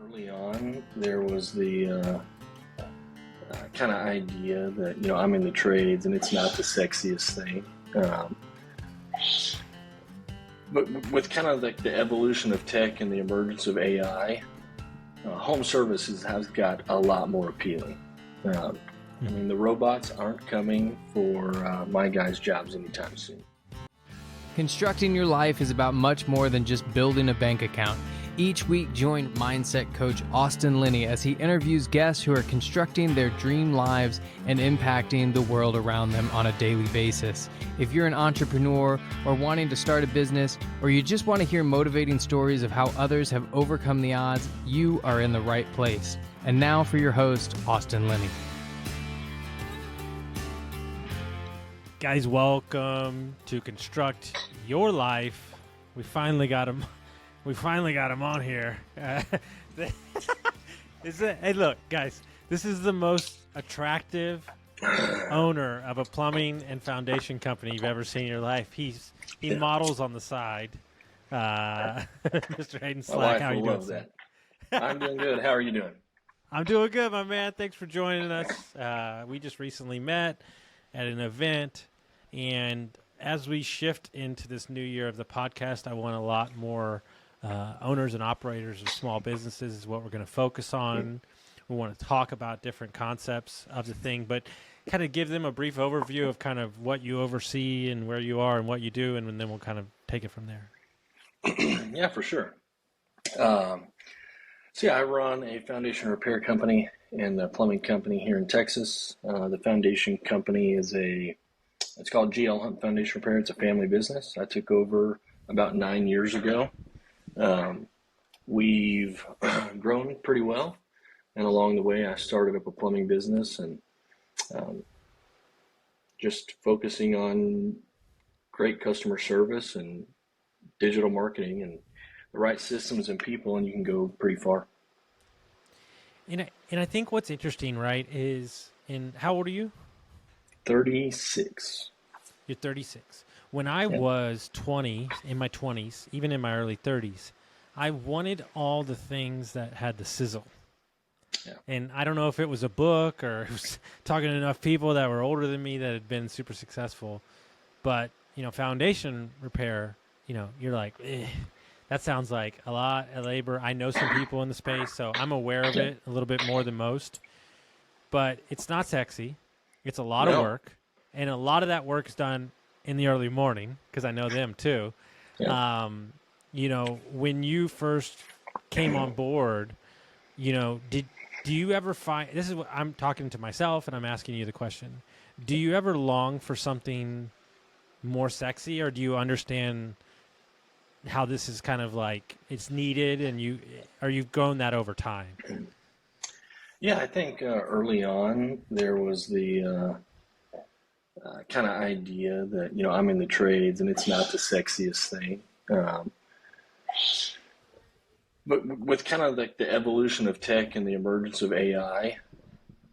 Early on, there was the kind of idea that, I'm in the trades and it's not the sexiest thing. But with kind of like the evolution of tech and the emergence of AI, home services has got a lot more appealing. I mean, the robots aren't coming for my guys' jobs anytime soon. Constructing your life is about much more than just building a bank account. Each week, join mindset coach Austin Linney as he interviews guests who are constructing their dream lives and impacting the world around them on a daily basis. If you're an entrepreneur or wanting to start a business, or you just want to hear motivating stories of how others have overcome the odds, you are in the right place. And now for your host, Austin Linney. Guys, welcome to Construct Your Life. We finally got him. We finally got him on here. Hey, look, guys. This is the most attractive owner of a plumbing and foundation company you've ever seen in your life. He models on the side. Mr. Hayden Slack, how are you doing? That. I'm doing good. How are you doing? I'm doing good, my man. Thanks for joining us. We just recently met at an event, and as we shift into this new year of the podcast, I want a lot more owners and operators of small businesses is what we're going to focus on. We want to talk about different concepts of the thing, but kind of give them a brief overview of kind of what you oversee and where you are and what you do, and then we'll kind of take it from there. Yeah, for sure. I run a foundation repair company and a plumbing company here in Texas. The foundation company it's called GL Hunt Foundation Repair. It's a family business. I took over about 9 years ago. We've grown pretty well, and along the way I started up a plumbing business and just focusing on great customer service and digital marketing and the right systems and people, and you can go pretty far. And I think what's interesting, right, is how old are you? 36. You're 36. When I was 20, in my 20s, even in my early 30s, I wanted all the things that had the sizzle. Yeah. And I don't know if it was a book or it was talking to enough people that were older than me that had been super successful. But, foundation repair, you're like, that sounds like a lot of labor. I know some people in the space, so I'm aware of it a little bit more than most. But it's not sexy. It's a lot of work. And a lot of that work is done in the early morning, because I know them too. Yeah. When you first came on board, do you ever find, this is what I'm talking to myself and I'm asking you the question, do you ever long for something more sexy, or do you understand how this is kind of like it's needed, and you've grown that over time? Yeah, I think early on there was the kind of idea that, I'm in the trades and it's not the sexiest thing. But with kind of like the evolution of tech and the emergence of AI,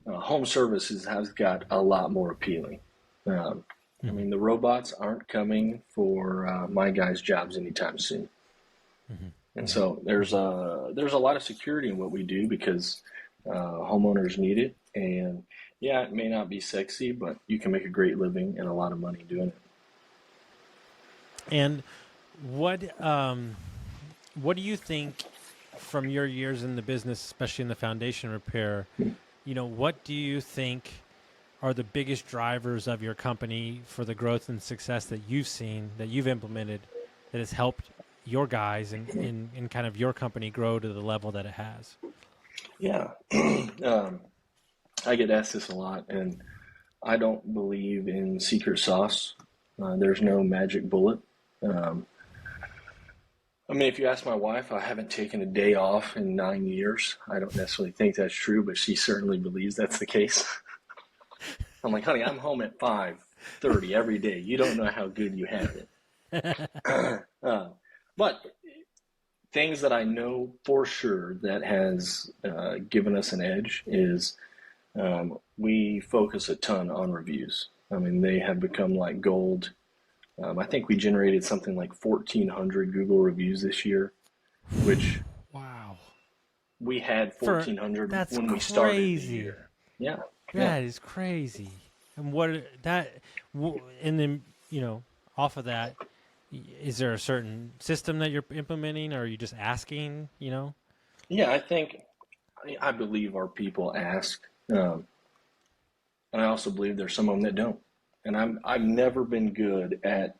home services has got a lot more appealing. I mean, the robots aren't coming for my guys' jobs anytime soon. Mm-hmm. And so there's a lot of security in what we do because homeowners need it. And yeah, it may not be sexy, but you can make a great living and a lot of money doing it. And what do you think from your years in the business, especially in the foundation repair, what do you think are the biggest drivers of your company for the growth and success that you've seen, that you've implemented, that has helped your guys and kind of your company grow to the level that it has? Yeah. I get asked this a lot, and I don't believe in secret sauce. There's no magic bullet. If you ask my wife, I haven't taken a day off in 9 years. I don't necessarily think that's true, but she certainly believes that's the case. I'm like, honey, I'm home at 5:30 every day. You don't know how good you have it. But things that I know for sure that has given us an edge is we focus a ton on reviews. They have become like gold. I think we generated something like 1,400 Google reviews this year, which wow, We had For 1,400 that's when we started the crazy. year. Yeah. That is crazy. And and then off of that, is there a certain system that you're implementing, or are you just asking? Yeah, I believe our people ask, and I also believe there's some of them that don't. And I've never been good at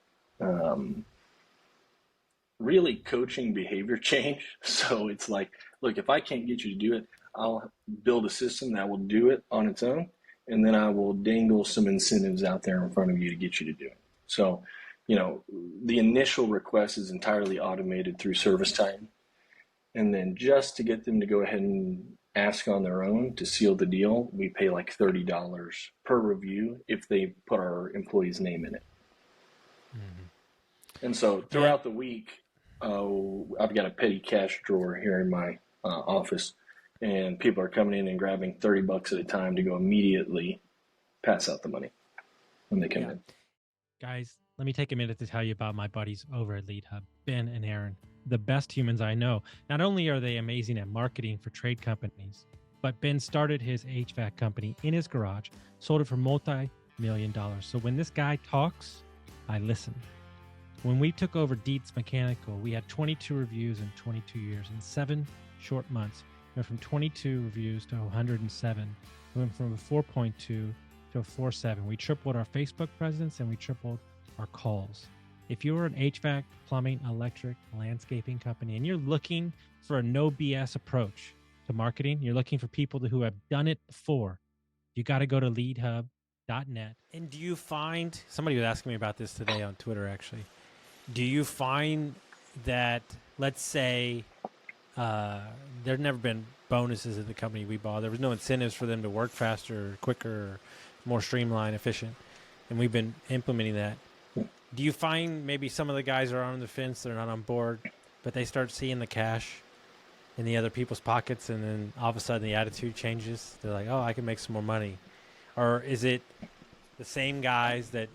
really coaching behavior change. So it's like, look, if I can't get you to do it, I'll build a system that will do it on its own, and then I will dangle some incentives out there in front of you to get you to do it. So, the initial request is entirely automated through service time. And then just to get them to go ahead and ask on their own to seal the deal, we pay like $30 per review if they put our employee's name in it. Mm-hmm. And so throughout the week, I've got a petty cash drawer here in my office, and people are coming in and grabbing $30 at a time to go immediately pass out the money when they come in. Guys, let me take a minute to tell you about my buddies over at Lead Hub, Ben and Aaron, the best humans I know. Not only are they amazing at marketing for trade companies, but Ben started his HVAC company in his garage, sold it for multi-million dollars. So when this guy talks, I listen. When we took over Dietz Mechanical, we had 22 reviews in 22 years. In 7 short months, we went from 22 reviews to 107. We went from a 4.2 to a 4.7. We tripled our Facebook presence, and we tripled our calls. If you're an HVAC, plumbing, electric, landscaping company, and you're looking for a no BS approach to marketing, you're looking for people who have done it before, you got to go to leadhub.net. And do you find, somebody was asking me about this today on Twitter, actually. Do you find that, let's say, there's never been bonuses at the company we bought. There was no incentives for them to work faster, quicker, more streamlined, efficient. And we've been implementing that. Do you find maybe some of the guys are on the fence, they're not on board, but they start seeing the cash in the other people's pockets, and then all of a sudden the attitude changes? They're like, oh, I can make some more money. Or is it the same guys that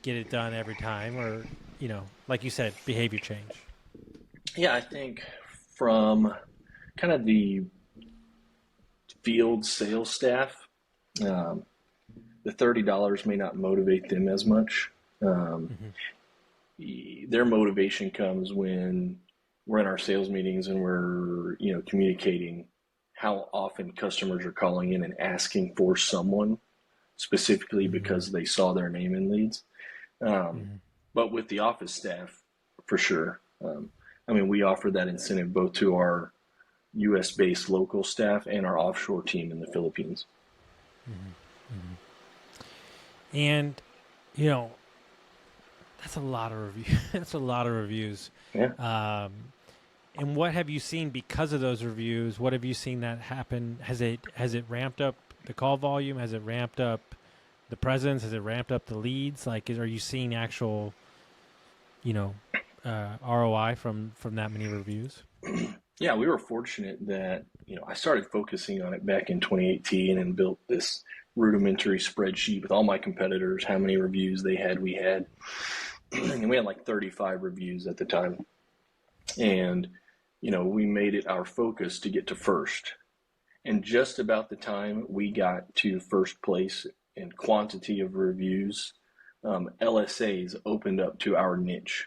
get it done every time? Or, like you said, behavior change? Yeah, I think from kind of the field sales staff, the $30 may not motivate them as much. Their motivation comes when we're in our sales meetings and we're communicating how often customers are calling in and asking for someone specifically because they saw their name in leads. But with the office staff, for sure, we offer that incentive both to our US based local staff and our offshore team in the Philippines. And that's a lot of reviews. That's a lot of reviews. Yeah. And what have you seen because of those reviews? What have you seen that happen? Has it ramped up the call volume? Has it ramped up the presence? Has it ramped up the leads? Like, are you seeing actual, ROI from that many reviews? Yeah, we were fortunate that I started focusing on it back in 2018 and built this rudimentary spreadsheet with all my competitors, how many reviews they had, we had. And we had like 35 reviews at the time. And, we made it our focus to get to first. And just about the time we got to first place in quantity of reviews, LSAs opened up to our niche.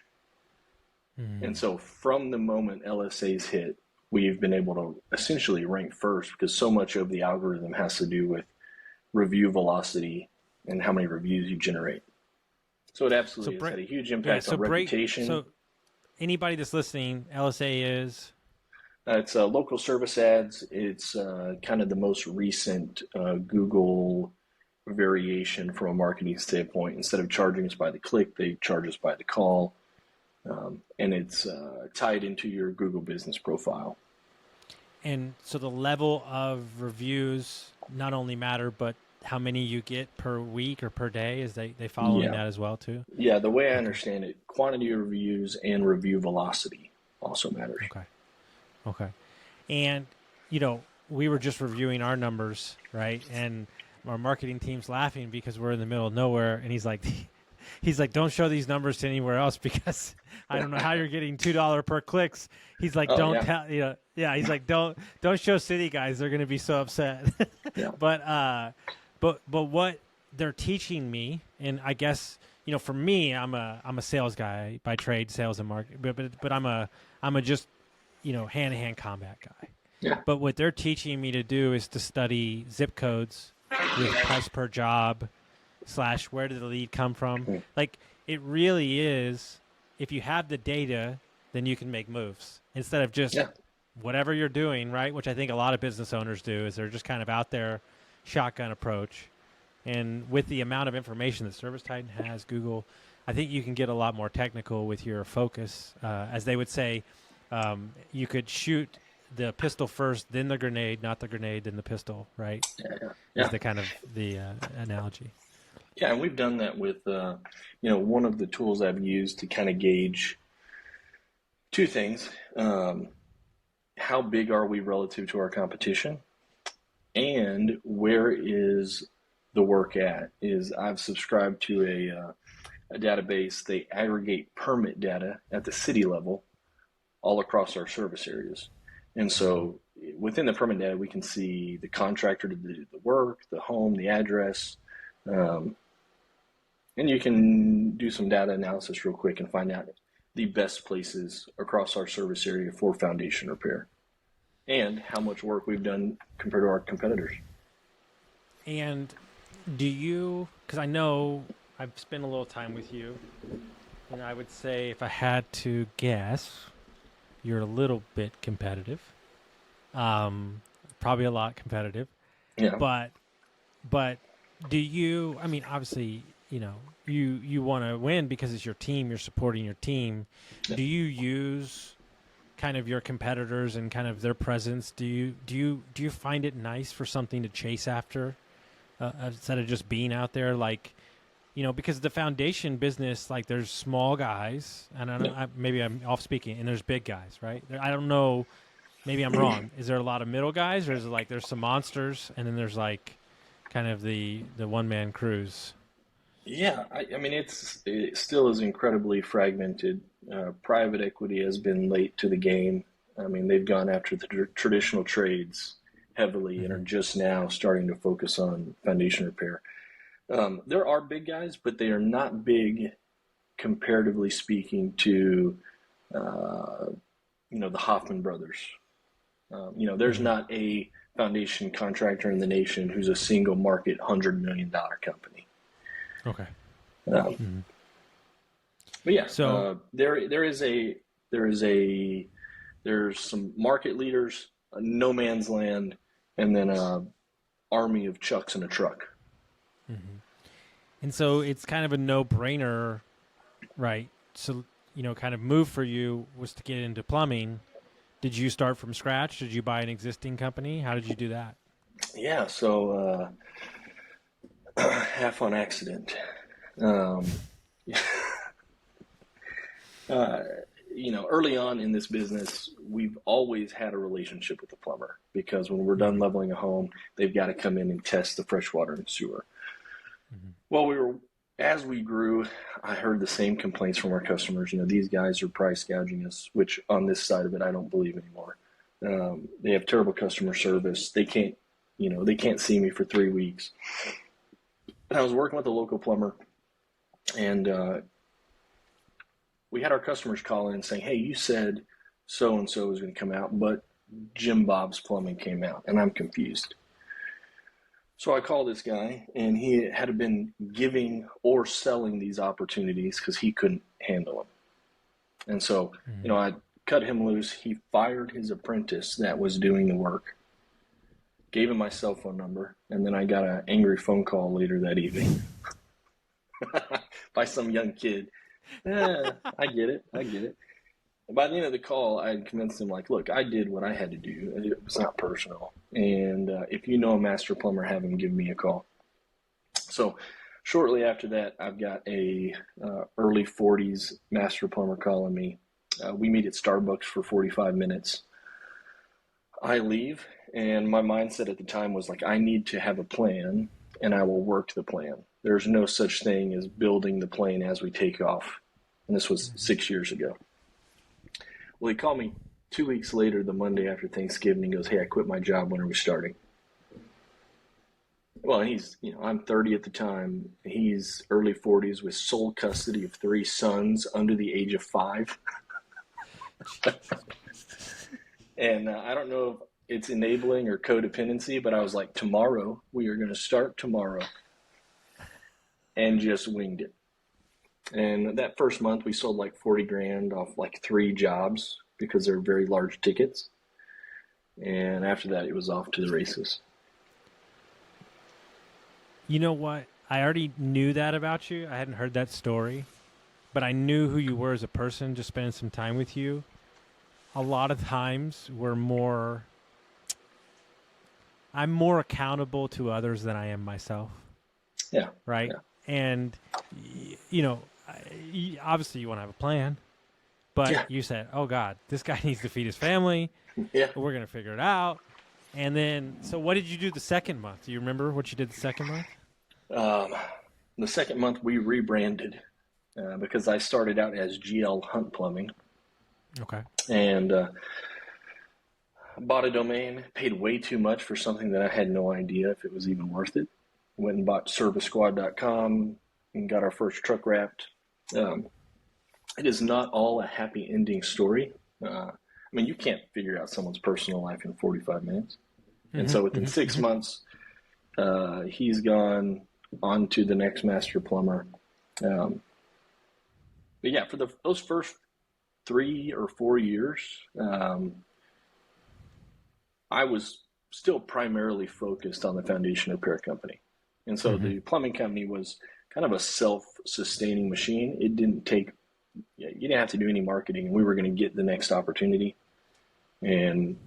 And so from the moment LSAs hit, we've been able to essentially rank first because so much of the algorithm has to do with review velocity and how many reviews you generate. So it absolutely has had a huge impact on reputation. So anybody that's listening, LSA is? It's local service ads. It's kind of the most recent Google variation from a marketing standpoint. Instead of charging us by the click, they charge us by the call. And it's tied into your Google business profile. And so the level of reviews not only matter, but how many you get per week or per day, is they following that as well too? Yeah, the way I understand it, quantity of reviews and review velocity also matters. Okay. And, we were just reviewing our numbers, right? And our marketing team's laughing because we're in the middle of nowhere. And he's like, he's like, don't show these numbers to anywhere else because I don't know how you're getting $2 per clicks. He's like, Oh, don't yeah. tell, yeah. He's like, don't show city guys. They're going to be so upset. Yeah. But what they're teaching me, and I guess, for me, I'm a sales guy by trade, sales and marketing, but I'm a just, hand-to-hand combat guy. Yeah. But what they're teaching me to do is to study zip codes with price per job / where did the lead come from. Like, it really is, if you have the data, then you can make moves instead of just whatever you're doing, right? Which I think a lot of business owners do, is they're just kind of out there, shotgun approach. And with the amount of information that ServiceTitan has, Google, I think you can get a lot more technical with your focus. As they would say, you could shoot the pistol first, then the grenade, not the grenade, then the pistol, right? Yeah. Is the kind of the analogy. Yeah, and we've done that with, one of the tools I've used to kind of gauge two things. How big are we relative to our competition? And where is the work at? Is I've subscribed to a database. They aggregate permit data at the city level all across our service areas. And so within the permit data, we can see the contractor to do the work, the home, the address, and you can do some data analysis real quick and find out the best places across our service area for foundation repair and how much work we've done compared to our competitors. And do you, because I know I've spent a little time with you, and I would say if I had to guess, you're a little bit competitive, probably a lot competitive. Yeah. But do you? I mean, obviously, you want to win because it's your team. You're supporting your team. Yeah. Do you use kind of your competitors and kind of their presence? Do you find it nice for something to chase after instead of just being out there like? Because the foundation business, like there's small guys, and I don't, maybe I'm off speaking, and there's big guys, right? I don't know, maybe I'm wrong. Is there a lot of middle guys, or is it like there's some monsters, and then there's like kind of the one-man crews? Yeah, I mean, it still is incredibly fragmented. Private equity has been late to the game. I mean, they've gone after the traditional trades heavily and are just now starting to focus on foundation repair. There are big guys, but they are not big, comparatively speaking, to the Hoffman brothers. There's not a foundation contractor in the nation who's a single market $100 million company. Okay. But yeah, so there's some market leaders, no man's land, and then a army of Chucks in a truck. Mm-hmm. And so it's kind of a no-brainer, right? So, kind of move for you was to get into plumbing. Did you start from scratch? Did you buy an existing company? How did you do that? Yeah, so half on accident. Early on in this business, we've always had a relationship with the plumber because when we're done leveling a home, they've got to come in and test the fresh water and sewer. Mm-hmm. Well, as we grew, I heard the same complaints from our customers. These guys are price gouging us, which on this side of it, I don't believe anymore. They have terrible customer service. They can't see me for 3 weeks. And I was working with a local plumber, and we had our customers call in saying, hey, you said so-and-so was going to come out, but Jim Bob's Plumbing came out, and I'm confused. So I called this guy, and he had been giving or selling these opportunities because he couldn't handle them. And so, I cut him loose. He fired his apprentice that was doing the work, gave him my cell phone number, and then I got an angry phone call later that evening by some young kid. I get it. By the end of the call, I had convinced him, look, I did what I had to do. It was not personal. And if you know a master plumber, have him give me a call. So shortly after that, I've got a early 40s master plumber calling me. We meet at Starbucks for 45 minutes. I leave, and my mindset at the time was I need to have a plan and I will work the plan. There's no such thing as building the plane as we take off. And this was 6 years ago. Well, he called me 2 weeks later, the Monday after Thanksgiving. He goes, "Hey, I quit my job. When are we starting?" Well, I'm 30 at the time. He's early 40s with sole custody of 3 sons under the age of 5. And I don't know if it's enabling or codependency, but I was like, tomorrow, we are going to start tomorrow. And just winged it. And that first month, we sold like 40 grand off like 3 jobs because they're very large tickets. And after that, it was off to the races. You know what? I already knew that about you. I hadn't heard that story, but I knew who you were as a person, just spending some time with you. A lot of times I'm more accountable to others than I am myself. Yeah. Right. Yeah. And, obviously you want to have a plan, but you said, oh God, this guy needs to feed his family. Yeah. We're going to figure it out. And then, so what did you do the second month? Do you remember what you did the second month? The second month we rebranded because I started out as GL Hunt Plumbing. Okay. And bought a domain, paid way too much for something that I had no idea if it was even worth it. Went and bought servicesquad.com and got our first truck wrapped. It is not all a happy ending story. You can't figure out someone's personal life in 45 minutes. And so within 6 months, he's gone on to the next master plumber. But yeah, for those first 3 or 4 years, I was still primarily focused on the foundation repair company. And so the plumbing company was kind of a self-sustaining machine. It didn't take, you didn't have to do any marketing, and we were going to get the next opportunity. And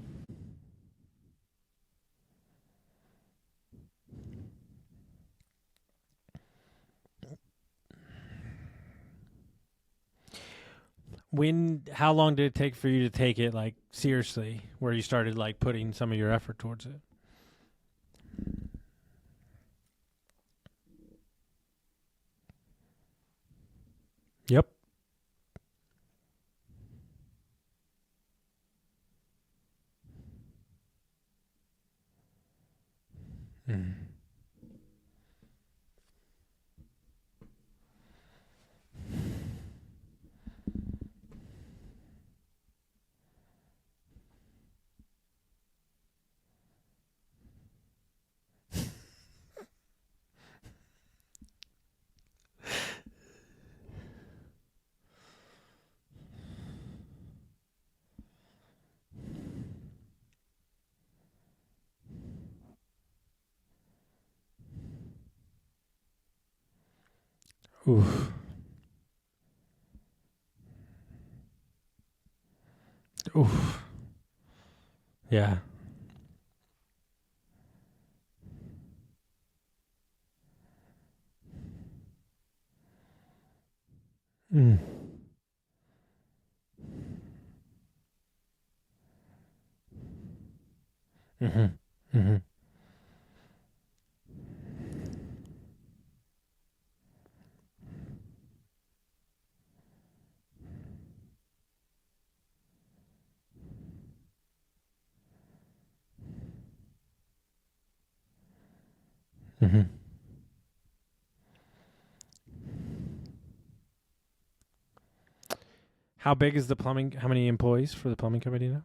how long did it take for you to take it like seriously, where you started like putting some of your effort towards it? Yep. Oof. Oof. Yeah. Mm. Mm-hmm. Mm-hmm. Mm-hmm. How big is the plumbing? How many employees for the plumbing company now?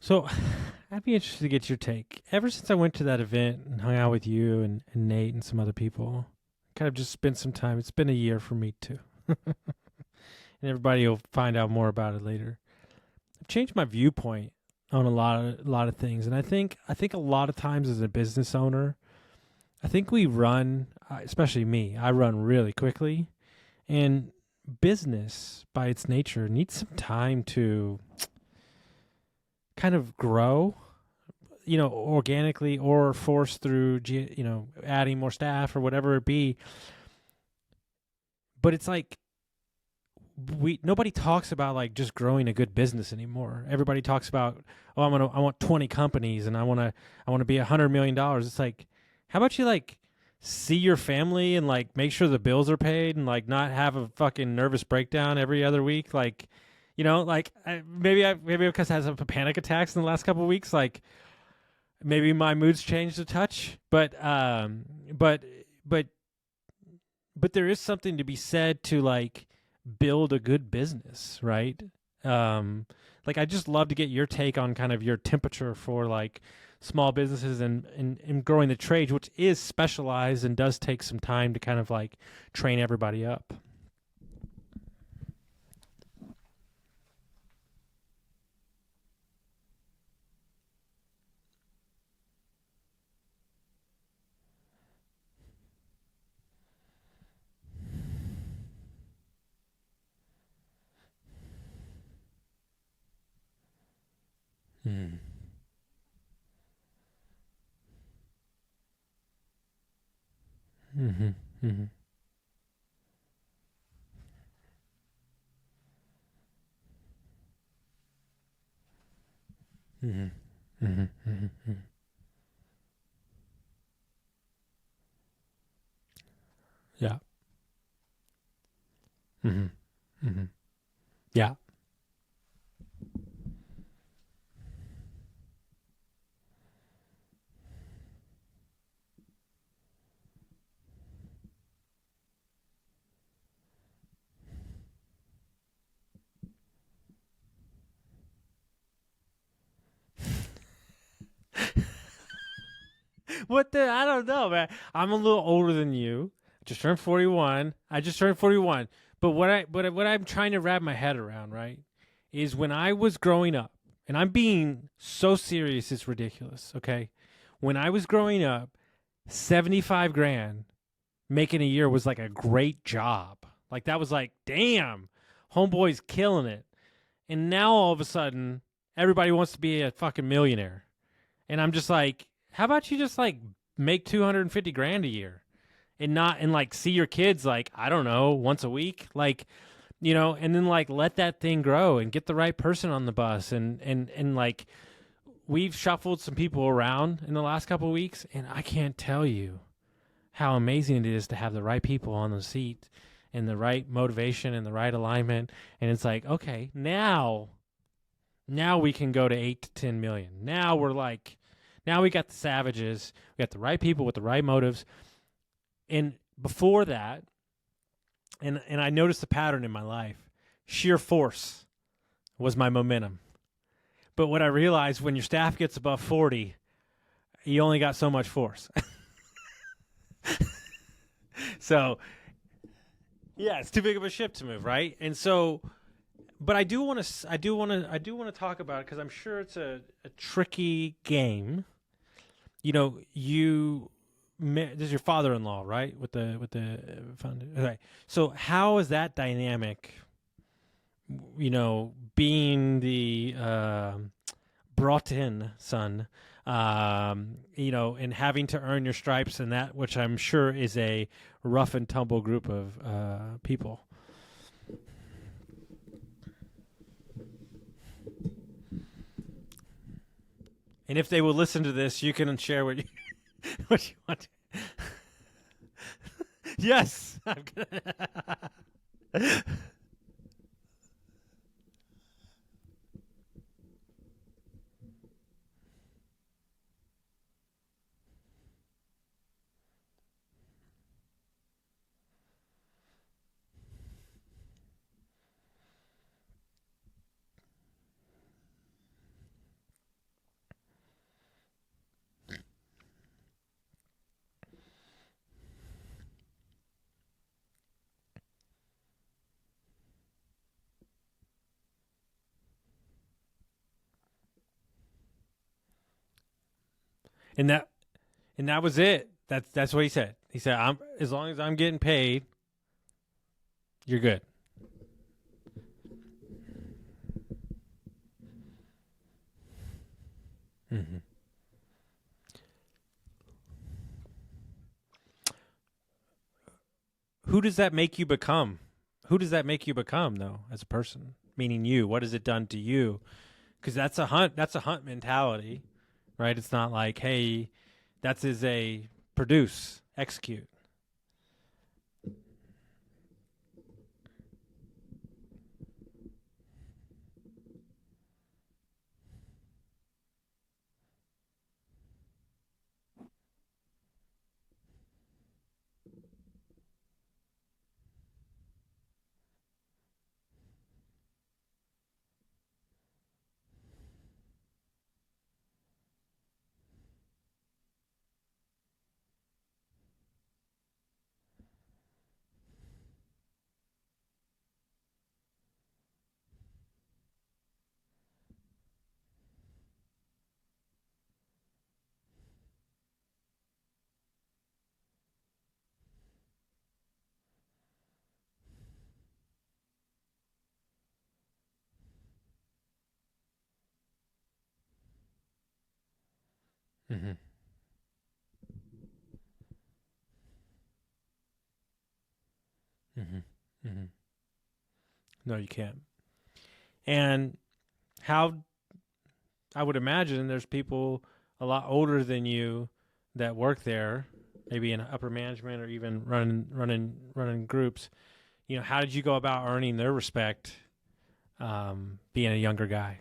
So I'd be interested to get your take. Ever since I went to that event and hung out with you and Nate and some other people, kind of just spent some time. It's been a year for me too. And everybody will find out more about it later. I've changed my viewpoint on a lot of things. And I think a lot of times as a business owner, I think we run, especially me, I run really quickly. And business by its nature needs some time to kind of grow. organically or forced through, adding more staff or whatever it be. But it's like, nobody talks about like just growing a good business anymore. Everybody talks about, oh, I want 20 companies and I want to be $100 million. It's like, how about you like see your family and like make sure the bills are paid and like not have a fucking nervous breakdown every other week? Like, maybe because I had some panic attacks in the last couple of weeks. Like maybe my mood's changed a touch, but there is something to be said to like build a good business, right? Like I just love to get your take on kind of your temperature for like small businesses and growing the trade, which is specialized and does take some time to kind of like train everybody up. Mm. Mm-hmm. Mm-hmm. Mm-hmm. Mm-hmm. Mm-hmm. Yeah. Mm-hmm. Mm-hmm. Yeah. I don't know, man. I'm a little older than you. I just turned 41. But what I'm trying to wrap my head around, right, is when I was growing up, and I'm being so serious, it's ridiculous. Okay, when I was growing up, 75 grand making a year was like a great job. Like that was like, damn, homeboy's killing it. And now all of a sudden, everybody wants to be a fucking millionaire. And I'm just like, how about you just like make 250 grand a year and like see your kids like, I don't know, once a week, like, and then like let that thing grow and get the right person on the bus and like we've shuffled some people around in the last couple of weeks, and I can't tell you how amazing it is to have the right people on the seat and the right motivation and the right alignment. And it's like, okay, now we can go to 8 to 10 million. Now we got the savages. We got the right people with the right motives. And before that, and I noticed a pattern in my life, sheer force was my momentum. But what I realized, when your staff gets above 40, you only got so much force. So, yeah, it's too big of a ship to move, right? And so, but I do want to talk about it because I'm sure it's a tricky game. This is your father-in-law, right? With the founder. Okay. So how is that dynamic? Being the brought in son, and having to earn your stripes and that, which I'm sure is a rough and tumble group of people. And if they will listen to this, you can share what you what you want. Yes. And that was it. That's what he said. He said, as long as I'm getting paid, you're good. Mm-hmm. who does that make you become? Who does that make you become, though, as a person? Meaning you. What has it done to you? Because that's a hunt. That's a hunt mentality, right? It's not like, hey, that's is a produce, execute. Mm-hmm. Mm-hmm. Mm-hmm. No, you can't. And how I would imagine there's people a lot older than you that work there, maybe in upper management or even running groups. You know, how did you go about earning their respect, being a younger guy?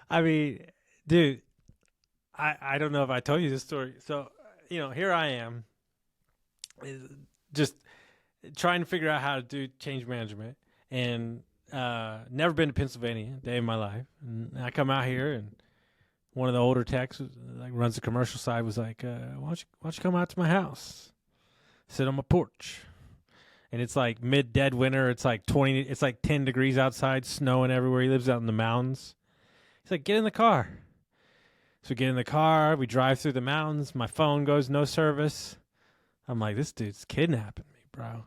I mean, dude, I don't know if I told you this story. So, you know, here I am, just trying to figure out how to do change management, and never been to Pennsylvania a day in my life. And I come out here, and one of the older techs, like runs the commercial side, was like, why don't you come out to my house, sit on my porch? And it's like mid dead winter. It's like 10 degrees outside, snowing everywhere. He lives out in the mountains. He's like, get in the car. So we get in the car. We drive through the mountains. My phone goes no service. I'm like, this dude's kidnapping me, bro.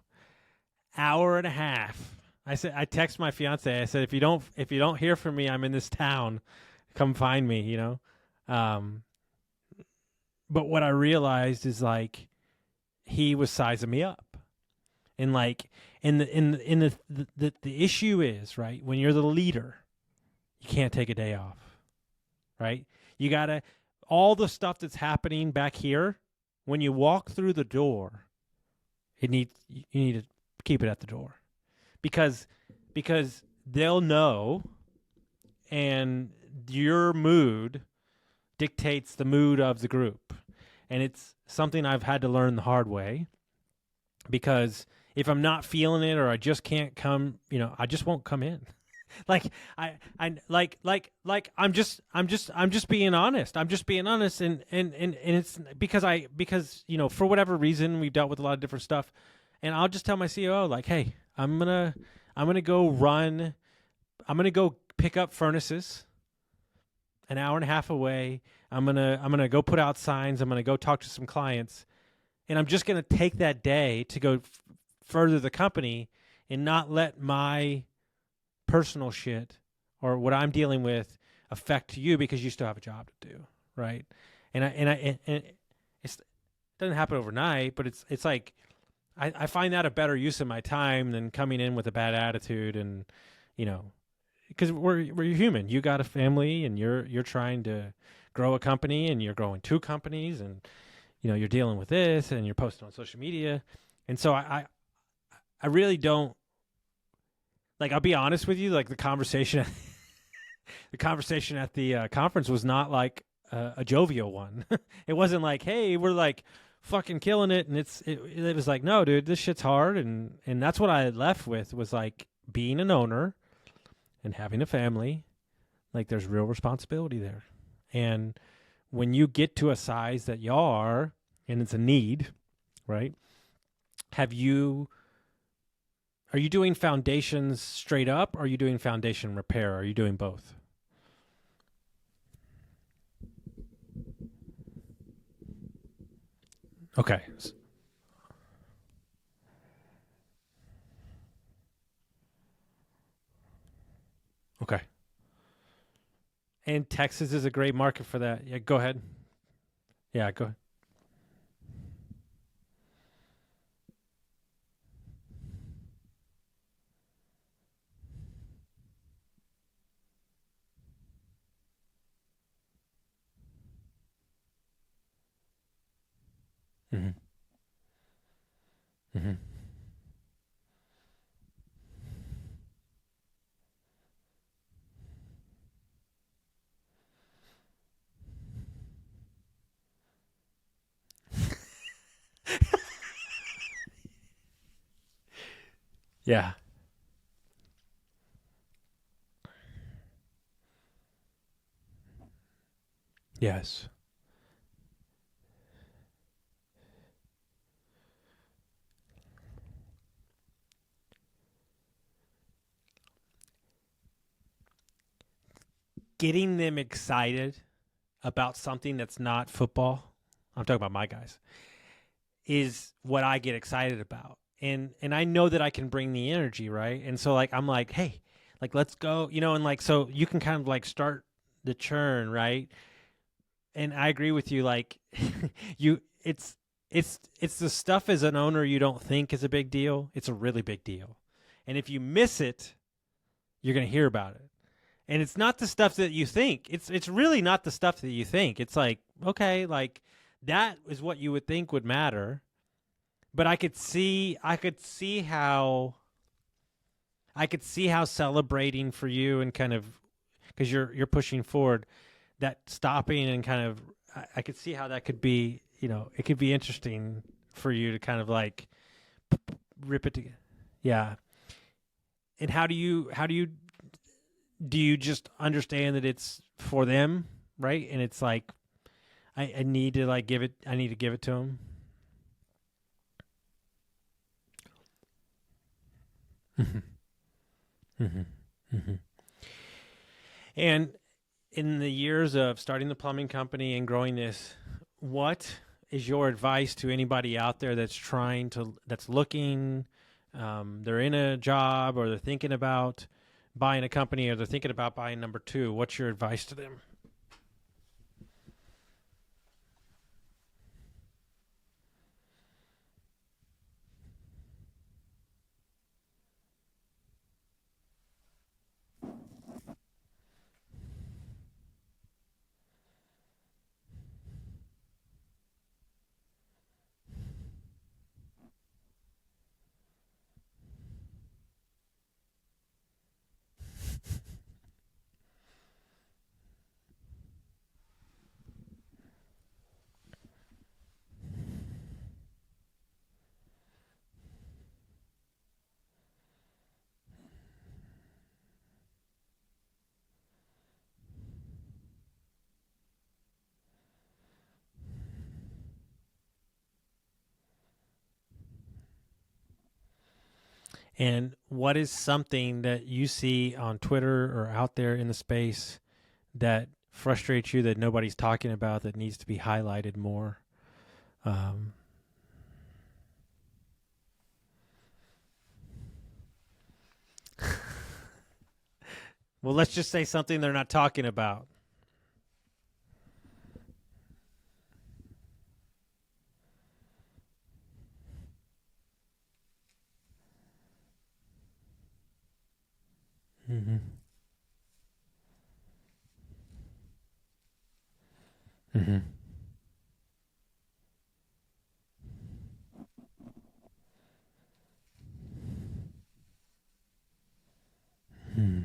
Hour and a half. I text my fiance. I said, if you don't hear from me, I'm in this town. Come find me, you know. But what I realized is like he was sizing me up. And like the issue is, right, when you're the leader, you can't take a day off. Right? You gotta all the stuff that's happening back here, when you walk through the door, you need to keep it at the door. Because they'll know, and your mood dictates the mood of the group. And it's something I've had to learn the hard way, because if I'm not feeling it or I just can't come, you know, I just won't come in. I'm just being honest. I'm just being honest, and it's because you know, for whatever reason, we've dealt with a lot of different stuff, and I'll just tell my COO, like, hey, I'm gonna go pick up furnaces an hour and a half away. I'm gonna go put out signs. I'm gonna go talk to some clients, and I'm just gonna take that day to go further the company and not let my personal shit or what I'm dealing with affect you, because you still have a job to do, right? And it doesn't happen overnight, but it's like I find that a better use of my time than coming in with a bad attitude. And you know, because we're human. You got a family, and you're trying to grow a company, and you're growing two companies, and you know, you're dealing with this, and you're posting on social media. And so I really don't, like, I'll be honest with you, like the conversation at the conference was not like a jovial one. It wasn't like, hey, we're like, fucking killing it. And it was like, no, dude, this shit's hard. And that's what I left with was like being an owner and having a family. Like there's real responsibility there. And when you get to a size that you are, and it's a need, right? Are you doing foundations straight up? Or are you doing foundation repair? Or are you doing both? Okay. Okay. And Texas is a great market for that. Yeah, go ahead. Yeah, go ahead. Mm-hmm. Mm-hmm. Yeah. Yes. Getting them excited about something that's not football, I'm talking about my guys, is what I get excited about. And I know that I can bring the energy, right? And so like I'm like, hey, like let's go, and like so you can kind of like start the churn, right? And I agree with you, like you it's the stuff as an owner you don't think is a big deal. It's a really big deal. And if you miss it, you're gonna hear about it. And it's not the stuff that you think. It's really not the stuff that you think. It's like, okay, like that is what you would think would matter. But I could see how celebrating for you and kind of because you're pushing forward that stopping and kind of I could see how that could be, it could be interesting for you to kind of like rip it together. Yeah. And how do you do you just understand that it's for them, right? And it's like I need to like give it. I need to give it to them. Mm-hmm. Mm-hmm. Mm-hmm. And in the years of starting the plumbing company and growing this, what is your advice to anybody out there that's looking, they're in a job or they're thinking about buying a company or they're thinking about buying number two? What's your advice to them? And what is something that you see on Twitter or out there in the space that frustrates you that nobody's talking about that needs to be highlighted more? Um, well, let's just say something they're not talking about. Mm-hmm. Mm-hmm. Hmm.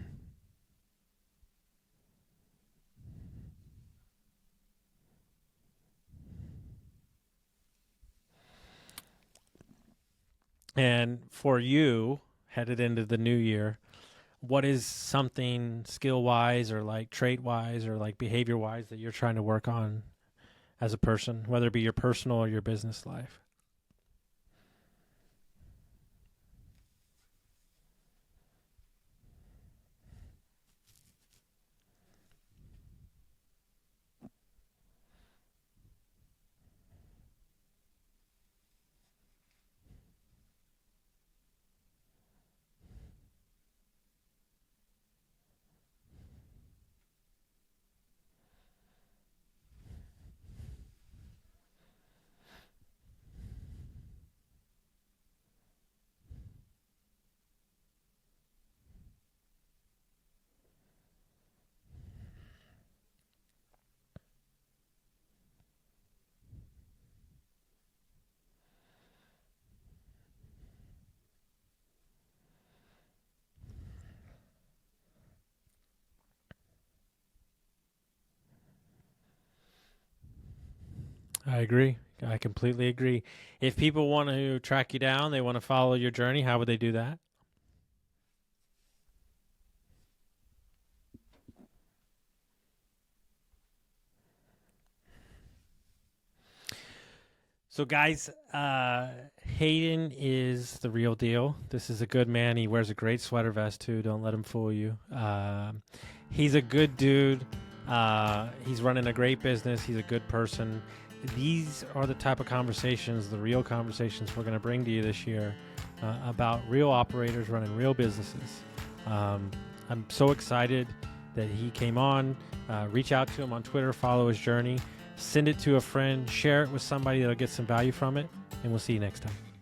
And for you, headed into the new year, what is something skill-wise or like trait-wise or like behavior-wise that you're trying to work on as a person, whether it be your personal or your business life? I agree. I completely agree. If people want to track you down, they want to follow your journey, how would they do that? So, guys, Hayden is the real deal. This is a good man. He wears a great sweater vest, too. Don't let him fool you. He's a good dude. He's running a great business. He's a good person. These are the type of conversations, the real conversations we're going to bring to you this year about real operators running real businesses. I'm so excited that he came on. Reach out to him on Twitter, follow his journey. Send it to a friend, share it with somebody that'll get some value from it, and we'll see you next time.